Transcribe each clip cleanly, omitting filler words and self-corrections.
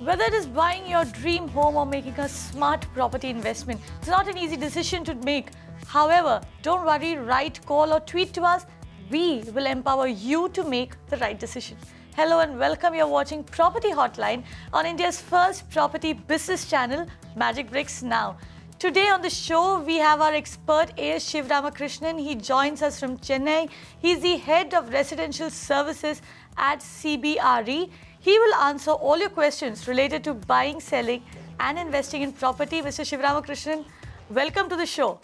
Whether it is buying your dream home or making a smart property investment, it's not an easy decision to make. However, don't worry, write, call or tweet to us. We will empower you to make the right decision. Hello and welcome. You're watching Property Hotline on India's first property business channel, Magicbricks Now. Today on the show, we have our expert As Sivaramakrishnan. He joins us from Chennai. He's the head of Residential Services at CBRE. He will answer all your questions related to buying, selling and investing in property. Mr. Sivaramakrishnan, welcome to the show.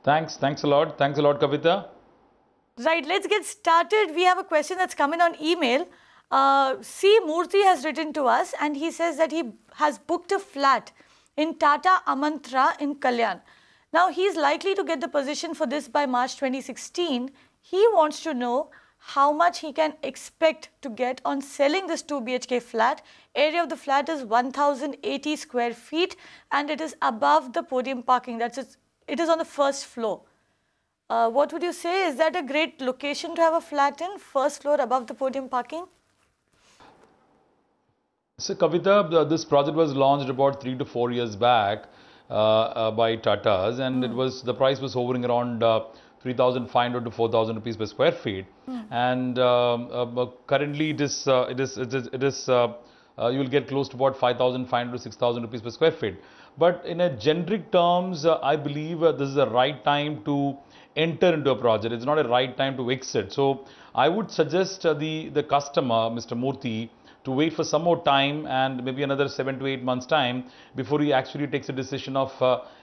Thanks a lot, Kavita. Right, let's get started. We have a question that's come in on email. C. Murthy has written to us and he says that he has booked a flat in Tata Amantra in Kalyan. Now, he's likely to get the position for this by March 2016. He wants to know how much he can expect to get on selling this 2 BHK flat. Area of the flat is 1080 square feet and it is above the podium parking. It is on the first floor. What would you say? Is that a great location to have a flat in? First floor above the podium parking? So Kavita, this project was launched about 3 to 4 years back by Tata's, and the price was hovering around 3,500 to 4,000 rupees per square feet. And currently you will get close to about 5,500 to 6,000 rupees per square feet. But in a generic terms, I believe this is the right time to enter into a project. It's not a right time to exit. So I would suggest the customer, Mr. Murthy, to wait for some more time and maybe another 7 to 8 months time before he actually takes a decision of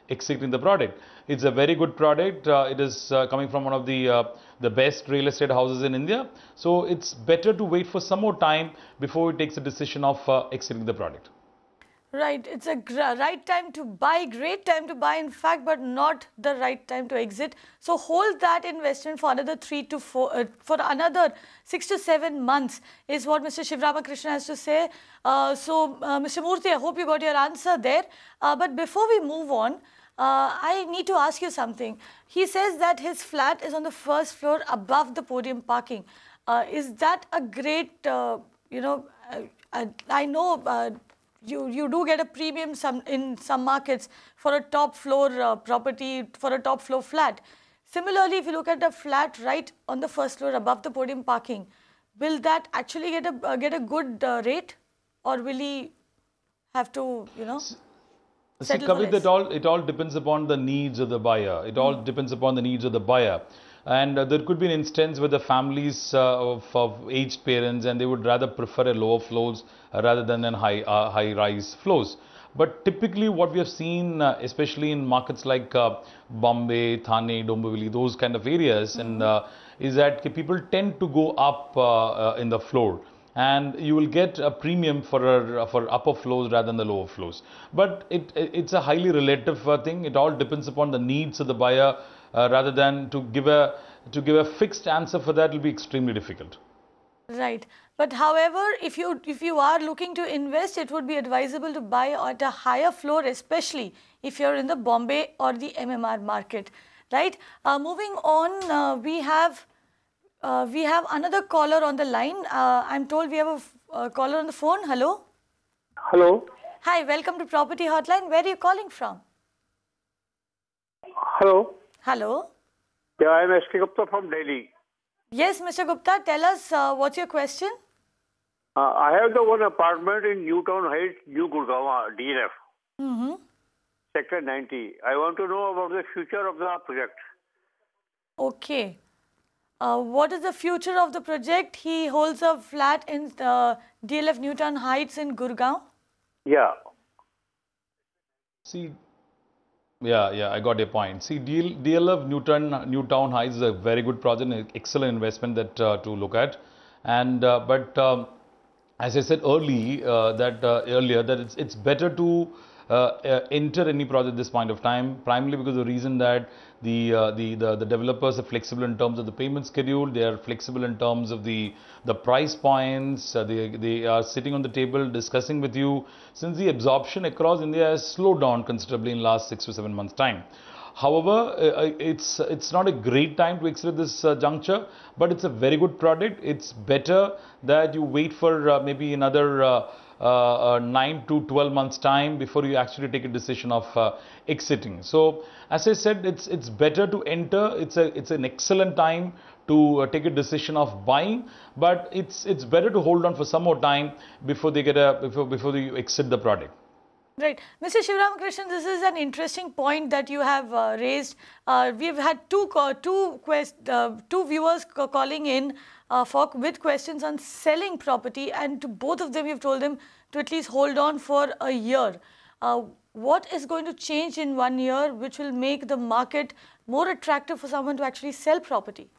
exiting the product. It's a very good product. It is coming from one of the best real estate houses in India. So it's better to wait for some more time before he takes a decision of exiting the product. Right, it's a right time to buy, great time to buy in fact, but not the right time to exit. So hold that investment for another 6 to 7 months is what Mr. Sivaramakrishnan has to say. Mr. Murthy, I hope you got your answer there. But before we move on, I need to ask you something. He says that his flat is on the first floor above the podium parking. Is that a great, I know you do get a premium in some markets for a top floor property, for a top floor flat. Similarly, if you look at a flat right on the first floor above the podium parking, will that actually get a good rate, or will he have to, See, Kavit, it all depends upon the needs of the buyer. It all depends upon the needs of the buyer. And there could be an instance where the families of aged parents and they would rather prefer a lower floors rather than high-rise floors. But typically what we have seen, especially in markets like Bombay, Thane, Dombivli, those kind of areas, and is that people tend to go up in the floor. And you will get a premium for upper floors rather than the lower floors. But it's a highly relative thing. It all depends upon the needs of the buyer. Rather than to give a fixed answer for that will be extremely difficult. Right. But however, if you are looking to invest, it would be advisable to buy at a higher floor, especially if you're in the Bombay or the MMR market. Right. Moving on, we have another caller on the line. I'm told we have a caller on the phone. Hello. Hello. Hi. Welcome to Property Hotline. Where are you calling from? Hello. Hello. Yeah, I'm S.K. Gupta from Delhi. Yes, Mr. Gupta, tell us what's your question? I have the one apartment in Newtown Heights, New Gurgaon, DLF. Sector 90. I want to know about the future of the project. Okay. What is the future of the project? He holds a flat in DLF Newtown Heights in Gurgaon. Yeah. See. Yeah, I got your point. See, DLF Newtown Heights is a very good project, an excellent investment that to look at. And as I said earlier, that it's better to enter any project at this point of time, primarily because of the reason that the developers are flexible in terms of the payment schedule. They are flexible in terms of the price points. They are sitting on the table discussing with you, since the absorption across India has slowed down considerably in last 6 to 7 months time. However, it's not a great time to exit this juncture, but it's a very good product. It's better that you wait for maybe another 9 to 12 months time before you actually take a decision of exiting. So as I said, it's better to enter. It's an excellent time to take a decision of buying, but it's better to hold on for some more time before they get before you exit the product. Right. Mr. Sivaramakrishnan, this is an interesting point that you have raised. We've had two viewers calling in with questions on selling property, and to both of them you've told them to at least hold on for a year. What is going to change in 1 year which will make the market more attractive for someone to actually sell property?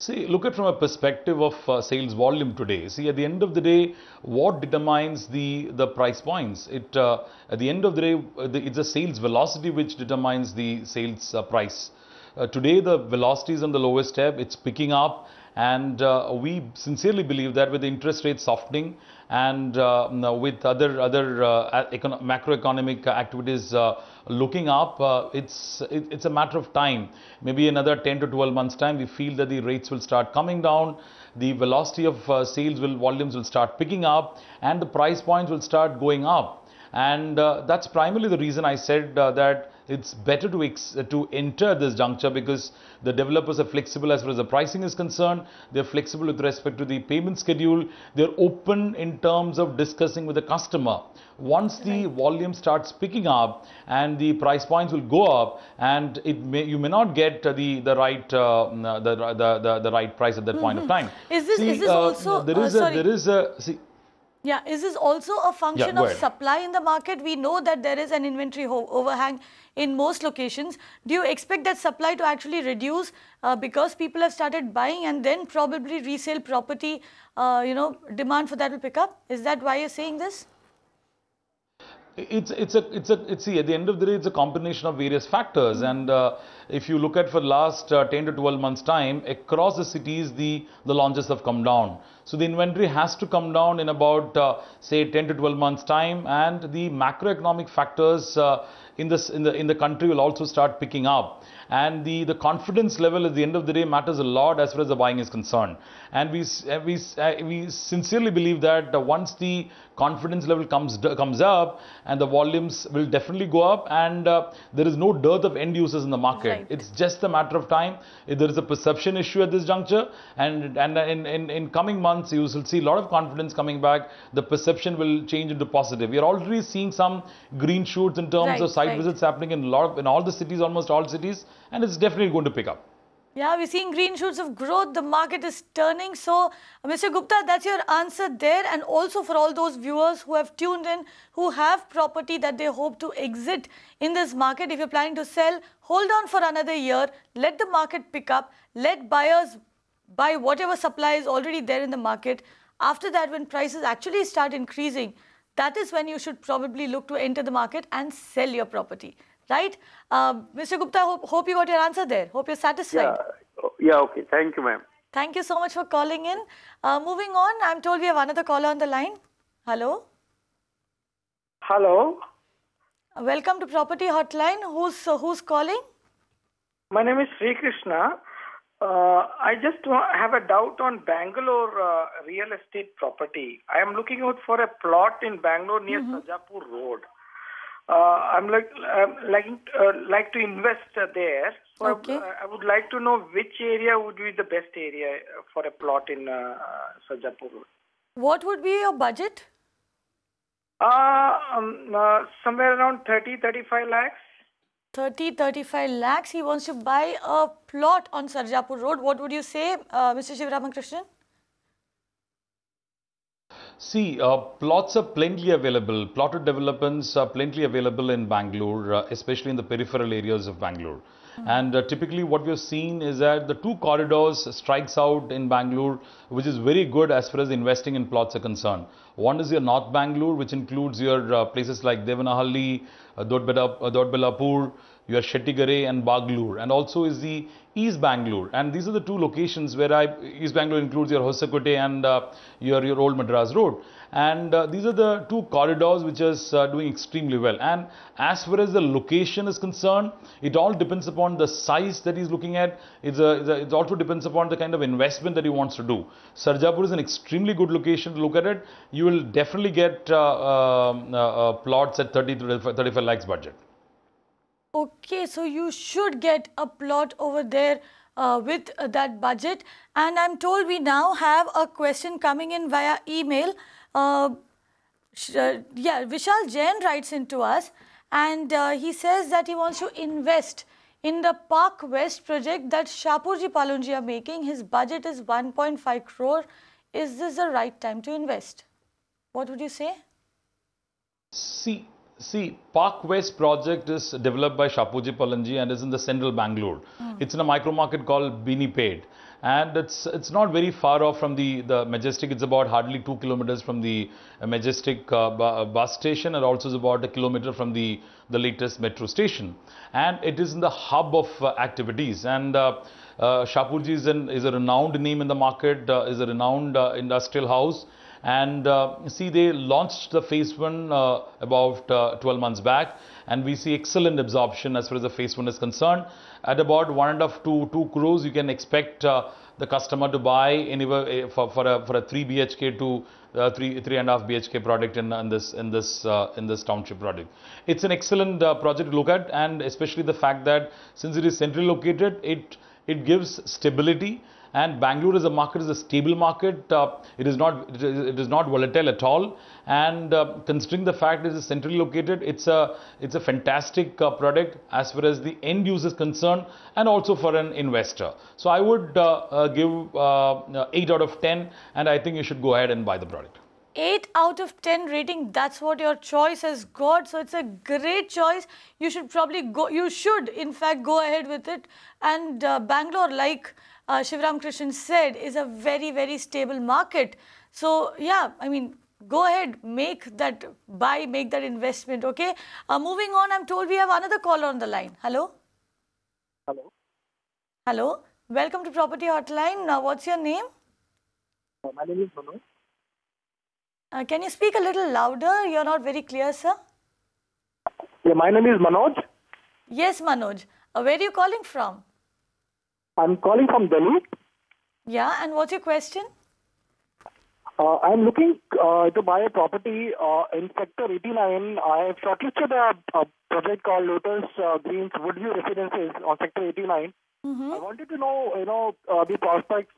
See, look at from a perspective of sales volume today. See, at the end of the day, what determines the price points? At the end of the day, it's the sales velocity which determines the sales price. Today, the velocity is on the lowest ebb. It's picking up, and we sincerely believe that with the interest rate softening and with other macroeconomic activities looking up, it's a matter of time. Maybe another 10 to 12 months time, we feel that the rates will start coming down, the velocity of volumes will start picking up, and the price points will start going up. And that's primarily the reason I said that it's better to enter this juncture, because the developers are flexible as far as the pricing is concerned. They're flexible with respect to the payment schedule. They're open in terms of discussing with the customer. Once the volume starts picking up and the price points will go up, and you may not get the right price at that point of time. Is this also Yeah, is this also a function of supply in the market? We know that there is an inventory overhang in most locations. Do you expect that supply to actually reduce because people have started buying, and then probably resale property, demand for that will pick up? Is that why you're saying this? See, at the end of the day, it's a combination of various factors, and if you look at for the last 10 to 12 months time, across the cities, the launches have come down. So the inventory has to come down in about say 10 to 12 months time, and the macroeconomic factors in the country will also start picking up, and the confidence level at the end of the day matters a lot as far as the buying is concerned. And we sincerely believe that once the confidence level comes up, and the volumes will definitely go up, and there is no dearth of end users in the market. Right. It's just a matter of time. There is a perception issue at this juncture, and in coming months you will see a lot of confidence coming back. The perception will change into positive. We are already seeing some green shoots in terms of site visits happening in all the cities, almost all cities, and it's definitely going to pick up. Yeah, we're seeing green shoots of growth. The market is turning. So, Mr. Gupta, that's your answer there. And also for all those viewers who have tuned in, who have property that they hope to exit in this market, if you're planning to sell, hold on for another year. Let the market pick up. Let buyers buy whatever supply is already there in the market. After that, when prices actually start increasing, that is when you should probably look to enter the market and sell your property. Right? Mr. Gupta, hope you got your answer there. Hope you're satisfied. Yeah, okay. Thank you, ma'am. Thank you so much for calling in. Moving on, I'm told we have another caller on the line. Hello? Hello? Welcome to Property Hotline. Who's calling? My name is Sri Krishna. I just have a doubt on Bangalore real estate property. I am looking out for a plot in Bangalore near Sarjapur Road. I'm like to invest there. So okay. I would like to know which area would be the best area for a plot in Sarjapur Road. What would be your budget? Somewhere around 30-35 lakhs. 30-35 lakhs. He wants to buy a plot on Sarjapur Road. What would you say, Mr. Sivaramakrishnan? See, plots are plenty available. Plotted developments are plenty available in Bangalore, especially in the peripheral areas of Bangalore. And typically what we have seen is that the two corridors strikes out in Bangalore, which is very good as far as investing in plots are concerned. One is your North Bangalore, which includes your places like Devanahalli, Dodbellapur, your Shettigare and Baglur, and also is the East Bangalore. And these are the two locations where East Bangalore includes your Hosakote and your Old Madras Road. And these are the two corridors which is doing extremely well. And as far as the location is concerned, it all depends upon the size that he's looking at. It also depends upon the kind of investment that he wants to do. Sarjapur is an extremely good location to look at it. You will definitely get plots at 30 to 35 lakhs budget. Okay, so you should get a plot over there with that budget. And I'm told we now have a question coming in via email. Vishal Jain writes into us, and he says that he wants to invest in the Park West project that Shapurji Palunji are making. His budget is 1.5 crore. Is this the right time to invest? What would you say? See, Park West project is developed by Shapurji Palunji and is in the central Bangalore. It's in a micro market called Biniped, and it's not very far off from the Majestic. It's about hardly 2 kilometers from the Majestic bus station, and also is about 1 kilometer from the latest metro station. And it is in the hub of activities. And Shapurji is a renowned name in the market, is a renowned industrial house. And see, they launched the phase 1 about 12 months back, and we see excellent absorption as far as the phase 1 is concerned. At about 1.5 to 2 crores, you can expect the customer to buy anywhere for a 3 BHK to 3.5 BHK product in this township project. It's an excellent project to look at, and especially the fact that since it is centrally located, it gives stability. And Bangalore as a market is a stable market. It is not volatile at all. And considering the fact it is centrally located, it's a fantastic product as far as the end user is concerned, and also for an investor. So I would give 8 out of 10, and I think you should go ahead and buy the product. 8 out of 10 rating, that's what your choice has got. So it's a great choice. You should probably go, in fact go ahead with it. And Bangalore, like Sivaramakrishnan said, is a very, very stable market. So yeah, I mean, go ahead, make that buy, make that investment, okay? Moving on, I'm told we have another caller on the line. Hello? Hello. Hello. Welcome to Property Hotline. What's your name? My name is Manoj. Can you speak a little louder? You're not very clear, sir. Yeah, my name is Manoj. Yes, Manoj. Where are you calling from? I'm calling from Delhi. Yeah, and what's your question? I'm looking to buy a property in Sector 89. I have shortlisted a project called Lotus Greens Woodview Residences on Sector 89. I wanted to know, the prospects,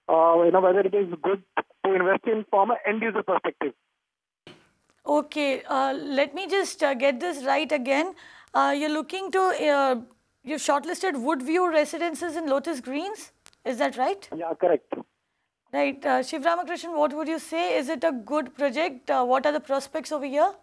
whether it is good to invest in from an end user perspective. Okay, let me just get this right again. You're looking to, you've shortlisted Woodview Residences in Lotus Greens. Is that right? Yeah, correct. Right. Sivaramakrishnan, what would you say? Is it a good project? What are the prospects over here?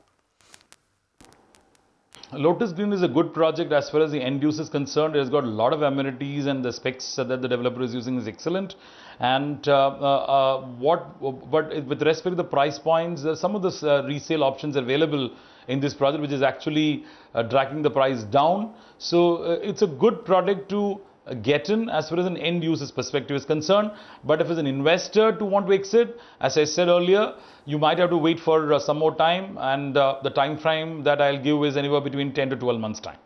Lotus Green is a good project as far as the end use is concerned. It has got a lot of amenities, and the specs that the developer is using is excellent. And but with respect to the price points, some of the resale options available in this project, which is actually dragging the price down. So it's a good product to get in as far as an end user's perspective is concerned. But if as an investor to want to exit, as I said earlier, you might have to wait for some more time, and the time frame that I'll give is anywhere between 10 to 12 months time.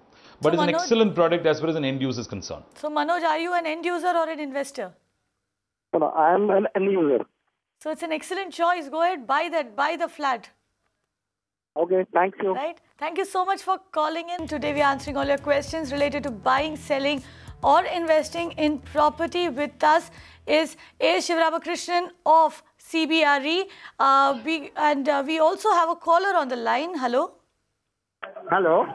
But so it's Manoj, an excellent product as far as an end user is concerned. So Manoj, are you an end user or an investor? No, I am an end user. So it's an excellent choice. Go ahead, buy the flat. Okay, thank you. Right. Thank you so much for calling in. Today we are answering all your questions related to buying, selling, or investing in property. With us is As Sivaramakrishnan of CBRE. We also have a caller on the line. Hello. Hello.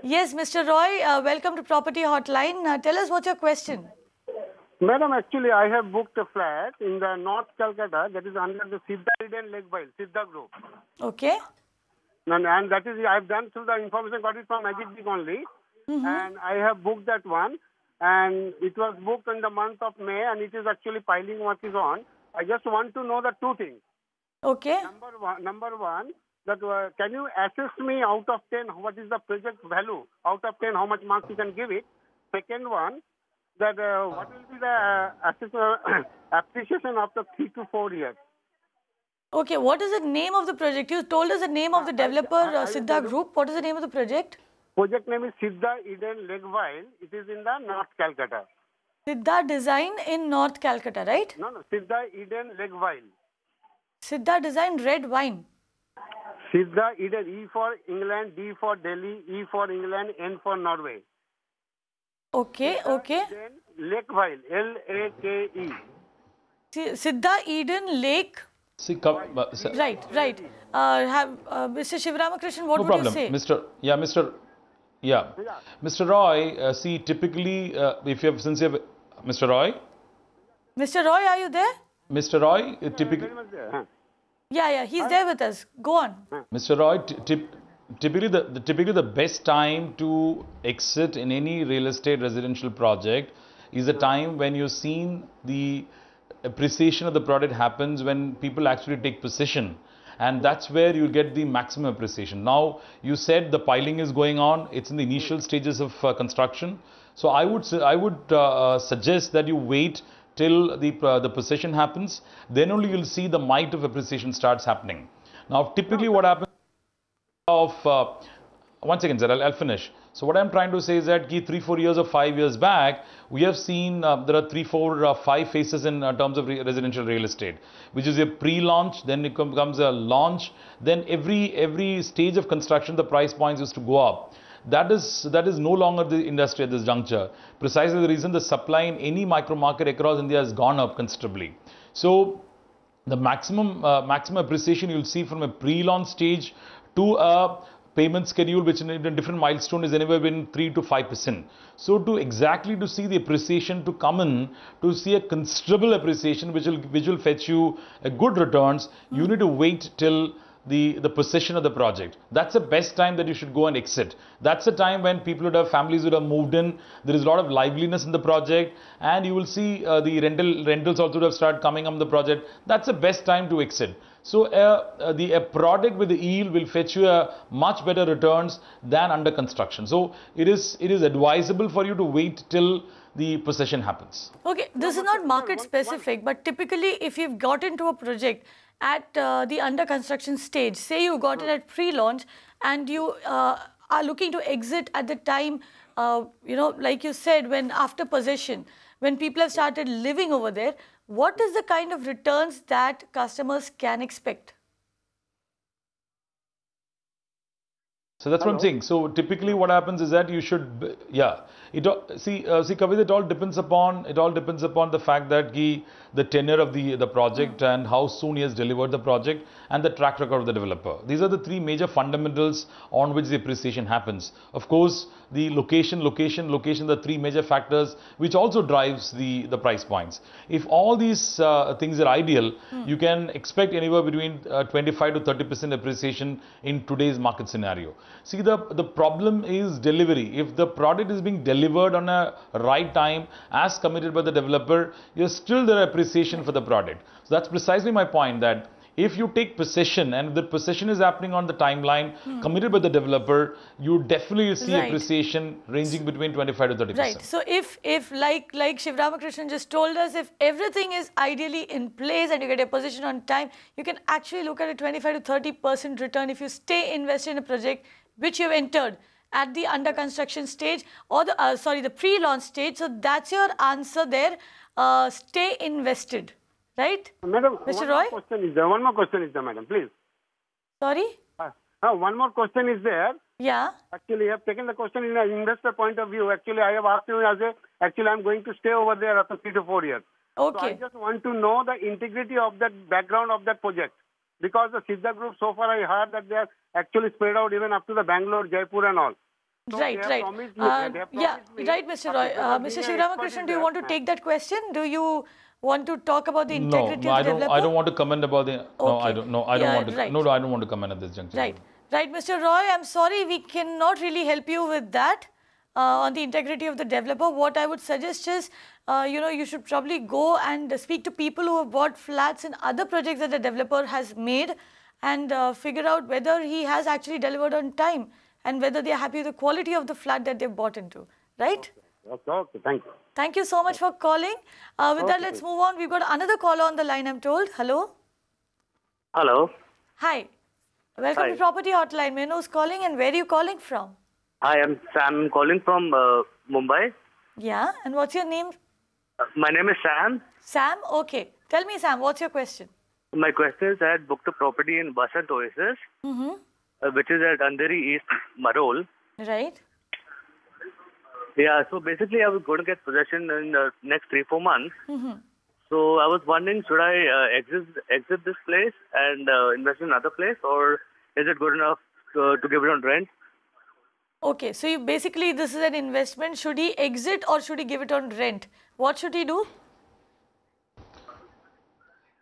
Yes, Mr. Roy. Welcome to Property Hotline. Tell us what's your question. Madam, actually, I have booked a flat in the North Calcutta that is under the Siddha Lake Bile, Siddha Group. Okay. And that is, I have done through the information got it from Magicbricks only. And I have booked that one. And it was booked in the month of May, and it is actually piling work is on. I just want to know the two things. Okay. Number one, that can you assess me out of 10, what is the project value? Out of 10, how much marks you can give it? Second one, that what will be the appreciation after 3 to 4 years? Okay, what is the name of the project? You told us the name of the developer, Siddha Group. What is the name of the project? Project name is Siddha Eden Lakeville. It is in the North Calcutta. Siddha Design in North Calcutta, right? No, Siddha Eden Lakeville. Siddha Design Red Wine. Siddha Eden, E for England, D for Delhi, E for England, N for Norway. Okay, Siddha okay. Eden Lakeville, L-A-K-E. Siddha Eden Lake. See, Right. Mr. Sivaramakrishnan, what no would problem. you say? Mr. Roy, see, typically, since you have, Mr. Roy? Mr. Roy, are you there? Mr. Roy, typically... Yeah, he's there with us. Go on. Mr. Roy, typically the best time to exit in any real estate residential project is the time when you've seen the appreciation of the product happens when people actually take possession, and that's where you get the maximum appreciation. Now, you said the piling is going on, it's in the initial stages of construction, so I would suggest that you wait till the possession happens, then only you'll see the might of appreciation starts happening. Now, typically what happens one second, sir, I'll finish. So what I'm trying to say is that 3-4 years or 5 years back, we have seen there are 3, 4, 5 phases in terms of residential real estate, which is a pre-launch, then it becomes a launch, then every stage of construction, the price points used to go up. That is no longer the industry at this juncture. Precisely the reason the supply in any micro market across India has gone up considerably. So the maximum appreciation you'll see from a pre-launch stage to a payment schedule, which in a different milestone is anywhere between 3 to 5%. So to see the appreciation to come in, to see a considerable appreciation which will fetch you a good returns, you need to wait till the possession of the project. That's the best time that you should go and exit. That's the time when families would have moved in, there is a lot of liveliness in the project, and you will see the rentals also would have started coming on the project. That's the best time to exit. So a product with the yield will fetch you a much better returns than under construction. So it is advisable for you to wait till the possession happens. Okay, this is not market specific, but typically if you've got into a project at the under construction stage, say you got it at pre-launch and you are looking to exit at the time, like you said, when after possession, when people have started living over there, what is the kind of returns that customers can expect? So that's what I'm saying. So typically what happens is that you should, see Kavit, it all depends upon the fact that the tenure of the project and how soon he has delivered the project and the track record of the developer. These are the three major fundamentals on which the appreciation happens. Of course, the location, the three major factors which also drives the price points. If all these things are ideal, you can expect anywhere between 25 to 30% appreciation in today's market scenario. See, the problem is delivery. If the product is being delivered on a right time as committed by the developer, you're still there appreciation for the product. So that's precisely my point, that if you take possession and the possession is happening on the timeline committed by the developer, you definitely see appreciation ranging between 25 to 30%. Right. So if like Sivaramakrishnan just told us, if everything is ideally in place and you get a possession on time, you can actually look at a 25 to 30% return if you stay invested in a project which you've entered at the under construction stage or the pre-launch stage. So that's your answer there. Stay invested. Right? Madam, Mr. Roy? One more question is there, madam, please. Sorry? One more question is there. Yeah. Actually, I have taken the question in an investor point of view. Actually, I have asked you actually I'm going to stay over there after 3 to 4 years. Okay. So I just want to know the integrity of that background of that project. Because the Siddha Group, so far I heard that they are actually spread out even up to the Bangalore, Jaipur and all. So right. Right, Mr. Roy. Mr. Sivaramakrishnan, do you want to take that question? Do you want to talk about the integrity of the developer? I don't want to comment about the... No, I don't want to. Right. No, I don't want to comment at this juncture. Right. Right, Mr. Roy, I'm sorry, we cannot really help you with that on the integrity of the developer. What I would suggest is you should probably go and speak to people who have bought flats in other projects that the developer has made and figure out whether he has actually delivered on time and whether they are happy with the quality of the flat that they've bought into, right? Okay, thank you. Thank you so much for calling. With that, let's move on. We've got another caller on the line, I'm told. Hello? Hello. Hi. Welcome to Property Hotline. May I know who's calling and where are you calling from? Hi, I'm Sam calling from Mumbai. Yeah, and what's your name? My name is Sam. Sam? Okay. Tell me, Sam, what's your question? My question is, I had booked a property in Basant Oasis, which is at Andheri East, Marol. Right. Yeah, so basically I was going to get possession in the next 3-4 months. So I was wondering, should I exit this place and invest in another place, or is it good enough to give it on rent? Okay, so basically this is an investment. Should he exit or should he give it on rent? What should he do?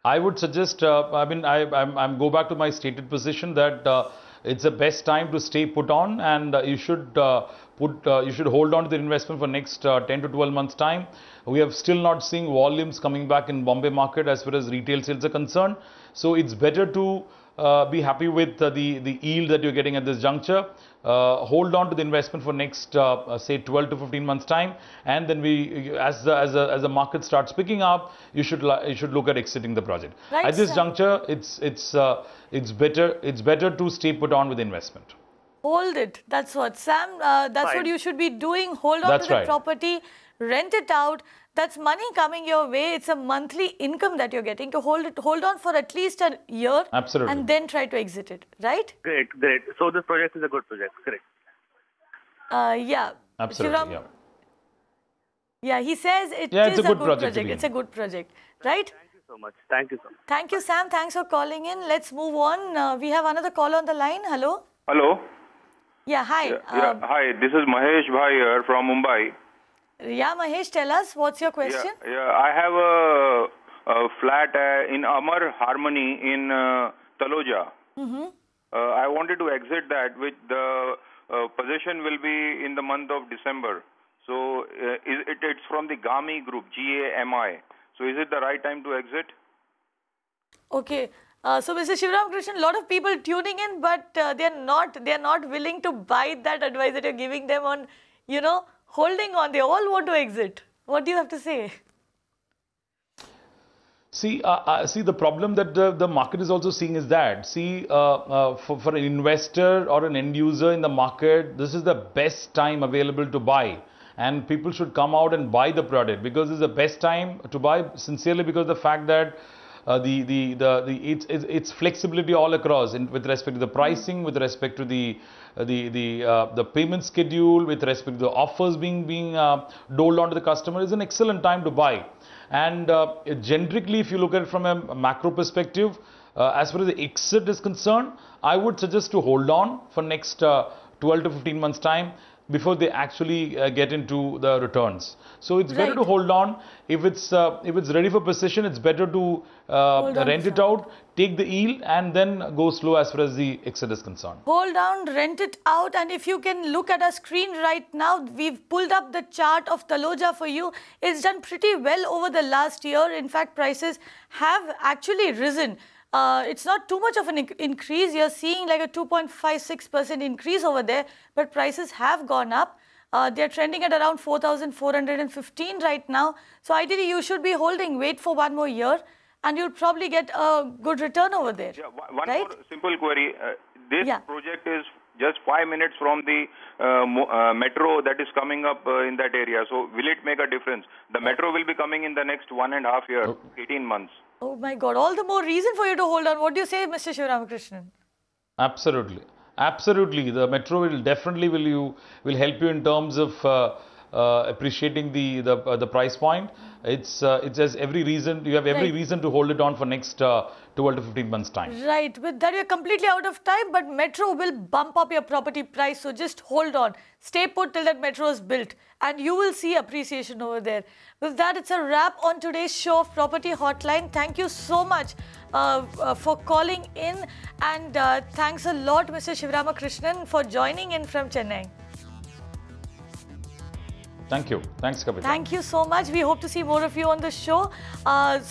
I would suggest, I'm go back to my stated position that it's the best time to stay put on, and you should hold on to the investment for next 10 to 12 months time. We have still not seen volumes coming back in Bombay market as far as retail sales are concerned. So it's better to be happy with the yield that you're getting at this juncture. Hold on to the investment for next say 12 to 15 months time, and then as the market starts picking up, you should look at exiting the project. Right, at this juncture, it's better to stay put on with the investment. Hold it. That's what, Sam. That's what you should be doing. Hold on to the property, rent it out. That's money coming your way. It's a monthly income that you're getting. To hold on for at least a year. Absolutely. And then try to exit it, right? Great. So this project is a good project, correct? Yeah. Absolutely. Yeah, he says it is a good project. It's a good project, right? Thank you so much. Thank you so much. Thank you, Sam. Thanks for calling in. Let's move on. We have another call on the line. Hello. Hello. Yeah, hi. Hi, this is Mahesh Bhai here from Mumbai. Yeah, Mahesh, tell us, what's your question? Yeah, I have a flat in Amar Harmony in Taloja. I wanted to exit that, with the possession will be in the month of December. So it's from the GAMI group, GAMI. So is it the right time to exit? Okay. So, Mr. Sivaramakrishnan, a lot of people tuning in, but they're not willing to bite that advice that you're giving them on, holding on. They all want to exit. What do you have to say? See, the problem that the market is also seeing is that, for an investor or an end user in the market, this is the best time available to buy. And people should come out and buy the product, because this is the best time to buy, sincerely, because the fact that it's flexibility all across with respect to the pricing, with respect to the payment schedule, with respect to the offers being doled on to the customer, is an excellent time to buy. And generically, if you look at it from a macro perspective, as far as the exit is concerned, I would suggest to hold on for next 12 to 15 months time before they actually get into the returns. So it's better to hold on. If it's ready for possession, it's better to rent it out, take the yield, and then go slow as far as the exit is concerned. Hold on, rent it out, and if you can look at our screen right now, we've pulled up the chart of Taloja for you. It's done pretty well over the last year. In fact, prices have actually risen. It's not too much of an increase. You're seeing like a 2.56% increase over there, but prices have gone up. They're trending at around 4,415 right now. So ideally, you should be holding. Wait for one more year, and you'll probably get a good return over there. Yeah, one more simple query. This project is just 5 minutes from the metro that is coming up in that area. So will it make a difference? The metro will be coming in the next 1.5 years, 18 months. Oh my God, all the more reason for you to hold on. What do you say, Mr. Sivaramakrishnan? Absolutely. Absolutely. The metro will definitely will help you in terms of appreciating the price point. It has every reason. You have every reason to hold it on for next 12 to 15 months time. Right. With that, you're completely out of time, but metro will bump up your property price. So just hold on. Stay put till that metro is built, and you will see appreciation over there. With that, it's a wrap on today's show of Property Hotline. Thank you so much for calling in, and thanks a lot, Mr. Sivaramakrishnan, for joining in from Chennai. Thank you. Thanks, Kavita. Thank you so much. We hope to see more of you on the show.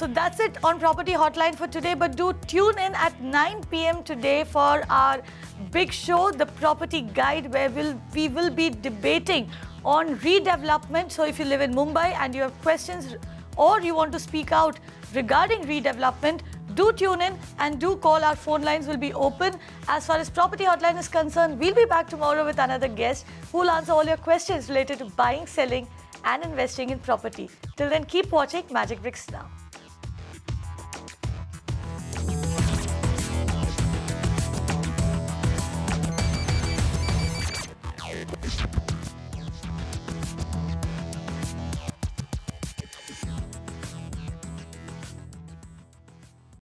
So that's it on Property Hotline for today. But do tune in at 9 p.m. today for our big show, The Property Guide, where we will be debating on redevelopment. So if you live in Mumbai and you have questions or you want to speak out regarding redevelopment, do tune in and do call. Our phone lines will be open. As far as Property Hotline is concerned, we'll be back tomorrow with another guest who will answer all your questions related to buying, selling and investing in property. Till then, keep watching Magicbricks Now.